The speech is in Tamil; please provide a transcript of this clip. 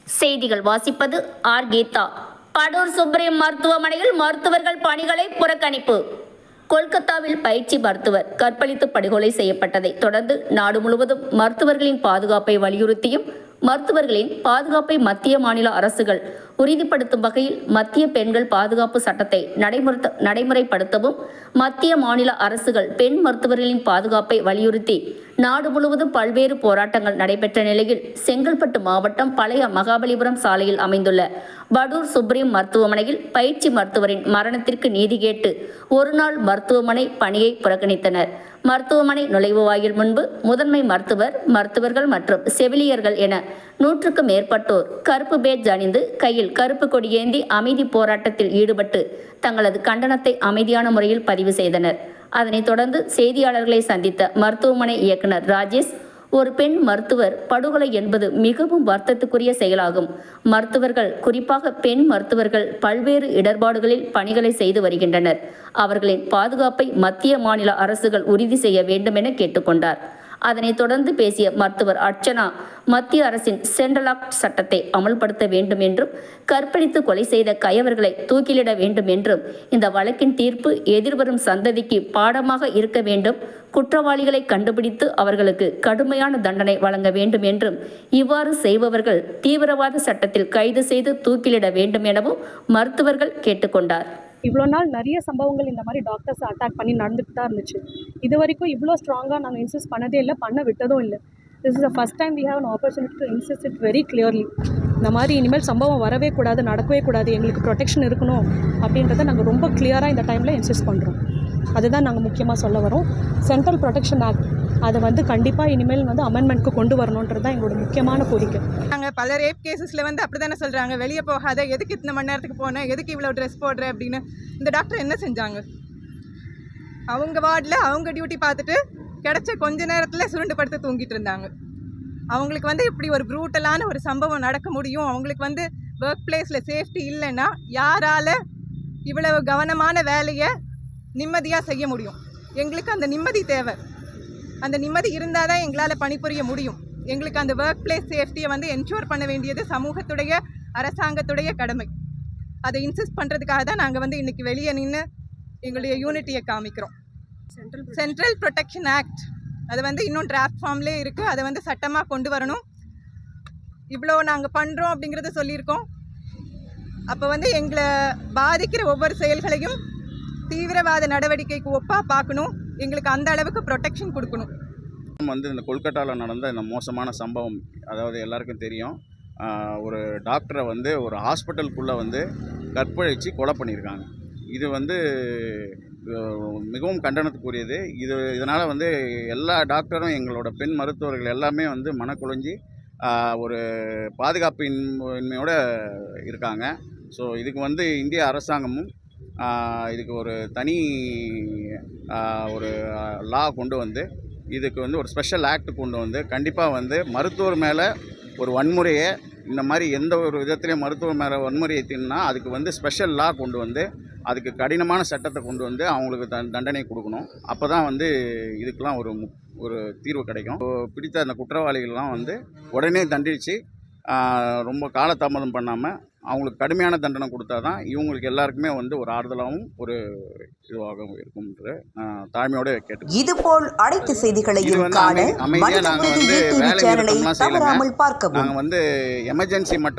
செய்திகள் வாசிப்பது ஆர் கீதா. படூர் சுப்ரீம் மருத்துவமனையில் மருத்துவர்கள் பணிகளை புறக்கணிப்பு. கொல்கத்தாவில் பயிற்சி மருத்துவர் கற்பழித்து படுகொலை செய்யப்பட்டதை தொடர்ந்து நாடு முழுவதும் மருத்துவர்களின் பாதுகாப்பை வலியுறுத்தியும் மருத்துவர்களின் பாதுகாப்பை மத்திய மாநில அரசுகள் உறுதிப்படுத்தும் வகையில் மத்திய பெண்கள் பாதுகாப்பு சட்டத்தை நடைமுறைப்படுத்தவும் மத்திய மாநில அரசுகள் பெண் மருத்துவர்களின் பாதுகாப்பை வலியுறுத்தி நாடு முழுவதும் பல்வேறு போராட்டங்கள் நடைபெற்ற நிலையில் செங்கல்பட்டு மாவட்டம் பழைய மகாபலிபுரம் சாலையில் அமைந்துள்ள படூர் சுப்ரீம் மருத்துவமனையில் பயிற்சி மருத்துவரின் மரணத்திற்கு நீதி கேட்டு ஒருநாள் மருத்துவமனை பணியை புறக்கணித்தனர். மருத்துவமனை நுழைவு வாயில் முன்பு முதன்மை மருத்துவர்கள் மற்றும் செவிலியர்கள் என 100க்கும் மேற்பட்டோர் கருப்பு பேட்ஜ் அணிந்து கையில் கருப்பு கொடியேந்தி அமைதி போராட்டத்தில் ஈடுபட்டு தங்களது கண்டனத்தை அமைதியான முறையில் பதிவு செய்தனர். அதனைத் தொடர்ந்து செய்தியாளர்களை சந்தித்த மருத்துவமனை இயக்குனர் ராஜேஷ், ஒரு பெண் மருத்துவர் படுகொலை என்பது மிகவும் வருத்தத்துக்குரிய செயலாகும். மருத்துவர்கள், குறிப்பாக பெண் மருத்துவர்கள் பல்வேறு இடர்பாடுகளில் பணிகளை செய்து வருகின்றனர். அவர்களின் பாதுகாப்பை மத்திய மாநில அரசுகள் உறுதி செய்ய வேண்டும் என கேட்டுக்கொண்டார். அதனைத் தொடர்ந்து பேசிய மருத்துவர் அர்ச்சனா, மத்திய அரசின் சென்ட்ரல் ஆக்ட் சட்டத்தை அமல்படுத்த வேண்டும் என்றும் கற்பழித்து கொலை செய்த கயவர்களை தூக்கிலிட வேண்டும் என்றும் இந்த வழக்கின் தீர்ப்பு எதிர்வரும் சந்ததிக்கு பாடமாக இருக்க வேண்டும், குற்றவாளிகளை கண்டுபிடித்து அவர்களுக்கு கடுமையான தண்டனை வழங்க வேண்டும் என்றும் இவ்வாறு செய்பவர்கள் தீவிரவாத சட்டத்தில் கைது செய்து தூக்கிலிட வேண்டும் எனவும் மருத்துவர்கள் கேட்டுக்கொண்டார். இவ்வளோ நாள் நிறைய சம்பவங்கள் இந்த மாதிரி டாக்டர்ஸ் அட்டாக் பண்ணி நடந்துட்டு தான் இருந்துச்சு. இது வரைக்கும் இவ்வளோ ஸ்ட்ராங்காக நாங்கள் இன்சிஸ்ட் பண்ணதே இல்லை, பண்ண விட்டதும் இல்லை. This is the first time we have an opportunity to insist it very clearly. இந்த மாதிரி இனிமேல் சம்பவம் வரவே கூடாது, நடக்கவே கூடாது, எங்களுக்கு ப்ரொடெக்ஷன் இருக்கணும் அப்படின்றத நாங்கள் ரொம்ப கிளியராக இந்த டைமில் இன்சிஸ்ட் பண்ணுறோம். அதுதான் நாங்கள் முக்கியமாக சொல்ல வரோம். சென்ட்ரல் ப்ரொடெக்ஷன் ஆக்ட் அதை கண்டிப்பாக இனிமேல் அமெண்ட்மெண்ட்க்கு கொண்டு வரணுன்றது தான் எங்களோட முக்கியமான கோரிக்கை. நாங்கள் பல ரேப் கேசஸில் அப்படி தானே சொல்கிறாங்க, வெளியே போகாத, எதுக்கு இத்தனை மணி நேரத்துக்கு போனேன், எதுக்கு இவ்வளோ ட்ரெஸ் போடுற அப்படின்னு. இந்த டாக்டர் என்ன செஞ்சாங்க? அவங்க வார்டில் அவங்க டியூட்டி பார்த்துட்டு கிடச்ச கொஞ்ச நேரத்தில் சுருண்டு படுத்து தூங்கிட்டு இருந்தாங்க. அவங்களுக்கு இப்படி ஒரு ப்ரூட்டலான ஒரு சம்பவம் நடக்க முடியும், அவங்களுக்கு ஒர்க் பிளேஸில் சேஃப்டி இல்லைன்னா யாரால் இவ்வளவு கவனமான வேலையை நிம்மதியாக செய்ய முடியும்? எங்களுக்கு அந்த நிம்மதி தேவை. அந்த நிம்மதி இருந்தால் தான் எங்களால் பணிபுரிய முடியும். எங்களுக்கு அந்த ஒர்க் பிளேஸ் சேஃப்டியை என்ஷூர் பண்ண வேண்டியது சமூகத்துடைய, அரசாங்கத்துடைய கடமை. அதை இன்சிஸ்ட் பண்ணுறதுக்காக தான் நாங்கள் இன்றைக்கி வெளியே நின்று எங்களுடைய யூனிட்டியை காமிக்கிறோம். சென்ட்ரல் ப்ரொடெக்ஷன் ஆக்ட் அது இன்னும் டிராஃப்ட் ஃபார்ம்லேயே இருக்குது. அதை சட்டமாக கொண்டு வரணும். இவ்வளோ நாங்கள் பண்ணுறோம் அப்படிங்கிறத சொல்லியிருக்கோம். அப்போ எங்களை பாதிக்கிற ஒவ்வொரு செயல்களையும் தீவிரவாத நடவடிக்கைக்கு ஒப்பாக பார்க்கணும். எங்களுக்கு அந்த அளவுக்கு ப்ரொடெக்ஷன் கொடுக்கணும். இந்த கொல்கட்டாவில் நடந்த இந்த மோசமான சம்பவம், அதாவது எல்லாருக்கும் தெரியும். ஒரு டாக்டரை ஒரு ஹாஸ்பிட்டலுக்குள்ளே கற்பழித்து கொலை பண்ணியிருக்காங்க. இது மிகவும் கண்டனத்துக்குரியது. இதனால் எல்லா டாக்டரும், எங்களோட பெண் மருத்துவர்கள் எல்லாமே மனக்குழஞ்சி ஒரு பாதுகாப்பு இன்மையோடு இருக்காங்க. ஸோ இதுக்கு இந்திய அரசாங்கமும் இதுக்கு ஒரு தனி ஒரு லா கொண்டு இதுக்கு ஒரு ஸ்பெஷல் ஆக்ட் கொண்டு கண்டிப்பாக மருத்துவர் மேலே ஒரு வன்முறையை, இந்த மாதிரி எந்த ஒரு விதத்துலேயும் மருத்துவர் மேலே வன்முறையை தின்னா அதுக்கு ஸ்பெஷல் லா கொண்டு அதுக்கு கடினமான சட்டத்தை கொண்டு அவங்களுக்கு தண்டனை கொடுக்கணும். அப்போ தான் இதுக்கெலாம் ஒரு தீர்வு கிடைக்கும். பிடித்த அந்த குற்றவாளிகள்லாம் உடனே தண்டித்து ரொம்ப காலதாமதம் பண்ணாமல் அவங்களுக்கு கடுமையான தண்டனை கொடுத்தா தான் இவங்களுக்கு எல்லாருக்குமே ஒரு ஆறுதலாகவும் ஒரு இதுவாகவும் இருக்கும் என்று தாழ்மையோடு கேட்டு, இதுபோல் அனைத்து செய்திகளையும் காண அமைதியாக நாங்கள் வேலை நிறுத்தம்லாம் செய்யலைங்க. நாங்கள் எமர்ஜென்சி மட்டும்